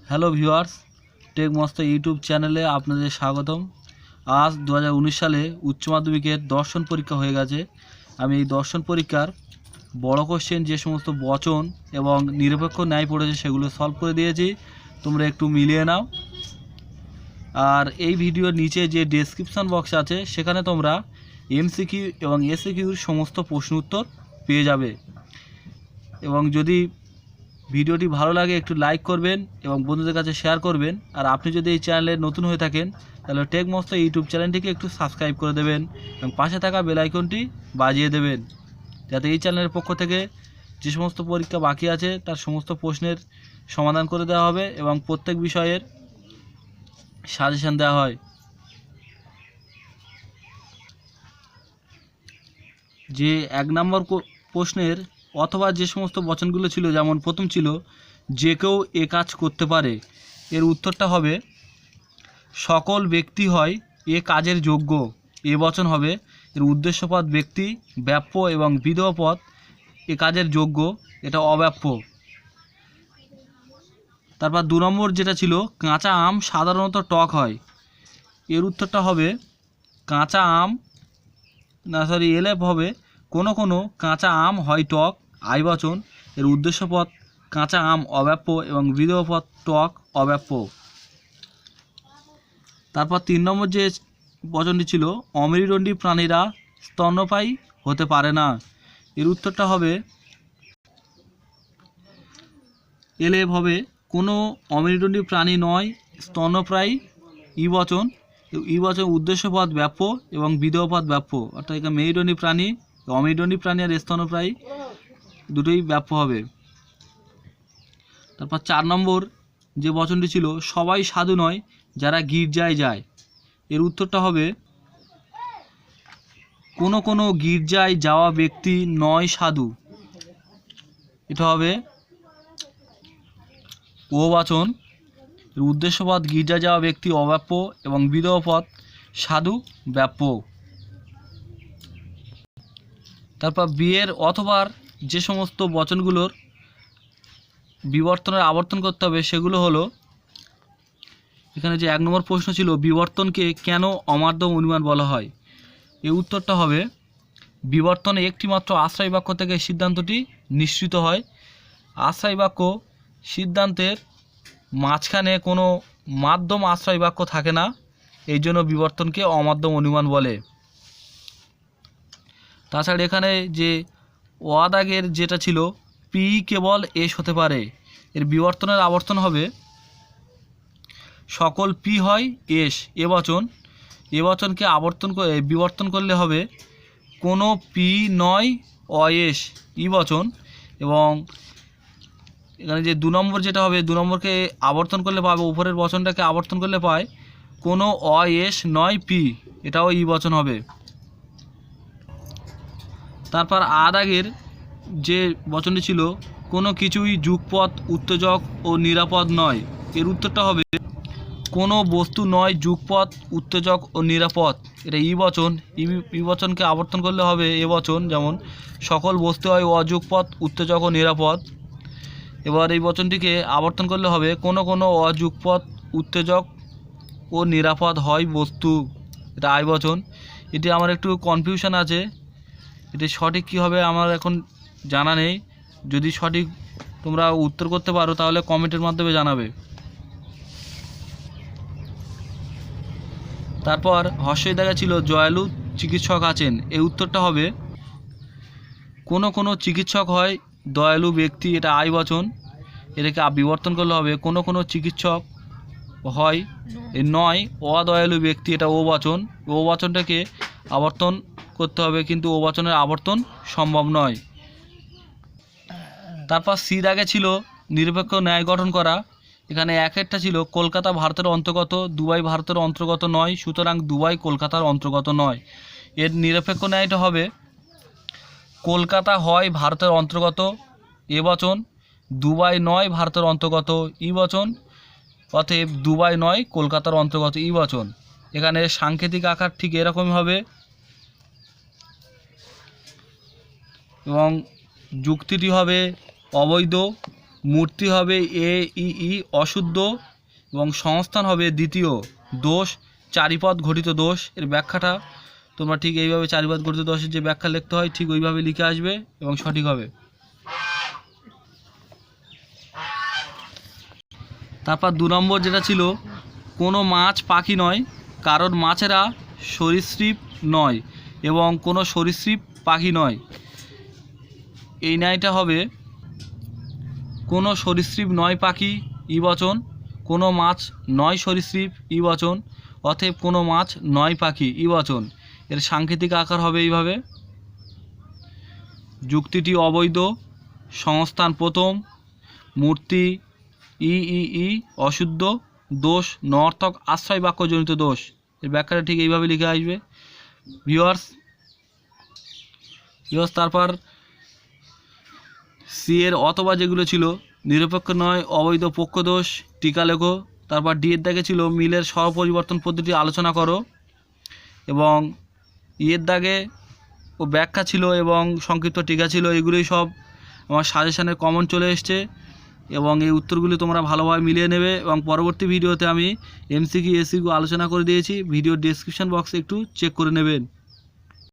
Hello viewers, take মস্ত YouTube চ্যানেলে আপনাদের স্বাগতম। আজ 2019 সালে উচ্চ মাধ্যমিকের দর্শন পরীক্ষা হয়ে গেছে। আমি এই দর্শন পরীক্ষার বড় কোশ্চেন যে সমস্ত বচন এবং নিরপেক্ষ ন্যায় পড়েছে সেগুলো সলভ করে দিয়েছি, তোমরা একটু মিলিয়ে নাও। আর এই ভিডিওর নিচে যে ডেসক্রিপশন বক্স আছে সেখানে তোমরা এমসিকিউ এবং এসিকিউর সমস্ত প্রশ্ন উত্তর পেয়ে যাবে। এবং যদি ভিডিওটি ভালো লাগে একটু লাইক করবেন এবং বন্ধুদের কাছে শেয়ার করবেন। আর আপনি যদি এই চ্যানেলে নতুন হয়ে থাকেন তাহলে টেক মস্ত ইউটিউব চ্যানেলটিকে একটু সাবস্ক্রাইব করে দেবেন এবং পাশে থাকা বেল আইকনটি বাজিয়ে দেবেন, যাতে এই চ্যানেলের পক্ষ থেকে যে সমস্ত পরীক্ষা বাকি আছে তার সমস্ত প্রশ্নের সমাধান করে দেওয়া হবে এবং প্রত্যেক বিষয়ের সাজেশন দেওয়া হয়। যে 1 নম্বর প্রশ্নের অথবা যে সমস্ত বচনগুলো ছিল, যেমন প্রথম ছিল যে কেউ এ কাজ করতে পারে, এর উত্তরটা হবে সকল ব্যক্তি হয় এ কাজের যোগ্য। এ বচন হবে। এর উদ্দেশ্যপদ ব্যক্তি ব্যাপ্য এবং বিধেয় পদ এ কাজের যোগ্য, এটা অব্যাপ্য। তারপর 2 নম্বর যেটা ছিল কাঁচা আম সাধারণত টক হয়, এর উত্তরটা হবে কাঁচা আম এলেপ হবে কোনো কোনো কাঁচা আম হয় টক, আই বচন। এর উদ্দেশ্যপদ কাঁচা আম অব্যাপ্য এবং বিধেয় পদ টক অব্যাপ্য। তারপর 3 নম্বর যে বচনটি ছিল অমেরুদণ্ডী প্রাণীরা স্তন্যপায়ী হতে পারে না, এর উত্তরটা হবে এলেপ হবে কোনো অমেরুদণ্ডী প্রাণী নয় স্তন্যপ্রায়ী, ই বচন। ই বচন উদ্দেশ্যপদ ব্যাপ্য এবং বিধেয় পদ ব্যাপ্য, অর্থাৎ এখানে মেরুদণ্ডী প্রাণী, অমেরুদণ্ডী প্রাণী আর স্তন্যপ্রায়ী দুটোই ব্যাপ্য হবে। তারপর 4 নম্বর যে বচনটি ছিল সবাই সাধু নয় যারা গির্জায় যায়, এর উত্তরটা হবে কোনো কোনো গির্জায় যাওয়া ব্যক্তি নয় সাধু, এটা হবে ও বচন। এর উদ্দেশ্যপদ গির্জা যাওয়া ব্যক্তি অব্যাপ্য এবং বিধেয় পদ সাধু ব্যাপ্য। তারপর বিয়ের অথবার যে সমস্ত বচনগুলোর বিবর্তনের আবর্তন করতে হবে সেগুলো হলো, এখানে যে 1 নম্বর প্রশ্ন ছিল বিবর্তনকে কেন অমাধ্যম অনুমান বলা হয়, এর উত্তরটা হবে বিবর্তনে একটিমাত্র আশ্রয় বাক্য থেকে সিদ্ধান্তটি নিশ্চিত হয়। আশ্রয় বাক্য সিদ্ধান্তের মাঝখানে কোনো মাধ্যম আশ্রয় বাক্য থাকে না, এই জন্য বিবর্তনকে অমাধ্যম অনুমান বলে। তাছাড়া এখানে যে ওয়াদাগের যেটা ছিল পি কেবল এস হতে পারে, এর বিবর্তনের আবর্তন হবে সকল পি হয় এস, এ বচন। এ বচনকে বিবর্তন করলে হবে কোনো পি নয় অয়েস, ই বচন। এবং এখানে যে 2 নম্বর যেটা হবে 2 নম্বরকে আবর্তন করলে পাবে, উপরের বচনটাকে আবর্তন করলে পায় কোনো অয়েস নয় পি, এটাও ই বচন হবে। তারপর আদাগের যে বচনটি ছিল কোনো কিছুই যুগপৎ উত্তেজক ও নিরাপদ নয়, এর উত্তরটা হবে কোনো বস্তু নয় যুগপৎ উত্তেজক ও নিরাপদ, এটা ই বচন। ই বচনকে আবর্তন করলে হবে এ বচন, যেমন সকল বস্তু হয় অযুগপৎ উত্তেজক ও নিরাপদ। এবার এই বচনটিকে আবর্তন করলে হবে কোনো কোনো অযুগপৎ উত্তেজক ও নিরাপদ হয় বস্তু, এটা আই বচন। এটি আমার একটু কনফিউশন আছে, এটি সঠিক কী হবে আমার এখন জানা নেই। যদি সঠিক তোমরা উত্তর করতে পারো তাহলে কমেন্টের মাধ্যমে জানাবে। তারপর হর্ষই দেখা ছিল জয়ালু চিকিৎসক আছেন, এই উত্তরটা হবে কোনো কোনো চিকিৎসক হয় দয়ালু ব্যক্তি, এটা আই বচন। এটাকে বিবর্তন করলে হবে কোনো কোনো চিকিৎসক হয় নয় অদয়ালু ব্যক্তি, এটা ও বচন। ও বচনটাকে আবর্তন করতে হবে, কিন্তু ও বচনের আবর্তন সম্ভব নয়। তারপর সি দাগে ছিল নিরপেক্ষ ন্যায় গঠন করা, এখানে একেরটা ছিল কলকাতা ভারতের অন্তর্গত, দুবাই ভারতের অন্তর্গত নয়, সুতরাং দুবাই কলকাতার অন্তর্গত নয়। এর নিরপেক্ষ ন্যায়টা হবে কলকাতা হয় ভারতের অন্তর্গত, এ বচন। দুবাই নয় ভারতের অন্তর্গত, ই বচন। অতএব দুবাই নয় কলকাতার অন্তর্গত, ই বচন। এখানে সাংকেতিক আকার ঠিক এরকমই হবে এবং যুক্তিটি হবে অবৈধ মূর্তি হবে এ ই ই অশুদ্ধ এবং সংস্থান হবে দ্বিতীয়। দোষ চারিপদ ঘটিত দোষ, এর ব্যাখ্যাটা তোমরা ঠিক এইভাবে চারিপদ ঘটিত দোষের যে ব্যাখ্যা লিখতে হয় ঠিক ওইভাবে লিখে আসবে এবং সঠিক হবে। তারপর 2 নম্বর যেটা ছিল, কোনো মাছ পাখি নয়, কারণ মাছেরা সরীসৃপ নয় এবং কোনো সরীসৃপ পাখি নয়। এই ন্যায়টা হবে কোনো সরীসৃপ নয় পাখি ই বচন, কোনো মাছ নয় সরীসৃপ ই বচন, অতএব কোনো মাছ নয় পাখি ই বচন। এর সাংকেতিক আকার হবে এইভাবে। যুক্তিটি অবৈধ, সংস্থান প্রথম, মূর্তি ই ই ই অশুদ্ধ, দোষ নর্থক আশ্রয় বাক্যজনিত দোষ। এর ব্যাখ্যাটা ঠিক এইভাবে লিখে আসবে ভিউয়ার্স। তারপর সি এর অথবা যেগুলো ছিল, নিরপেক্ষ নয় অবৈধ পক্ষদোষ, টিকা লেখো। তারপর ডি এর দাগে ছিল মিলের সহপরিবর্তন পদ্ধতি আলোচনা করো, এবং ইয়ের দাগে ও ব্যাখ্যা ছিল এবং সংক্ষিপ্ত টিকা ছিল। এগুলোই সব আমার সাজেশানের কমন চলে এসছে এবং এই উত্তরগুলি তোমরা ভালোভাবে মিলিয়ে নেবে। এবং পরবর্তী ভিডিওতে আমি এমসিকিউ এসিকিউ আলোচনা করে দিয়েছি, ভিডিওর ডেসক্রিপশন বক্সে একটু চেক করে নেবেন।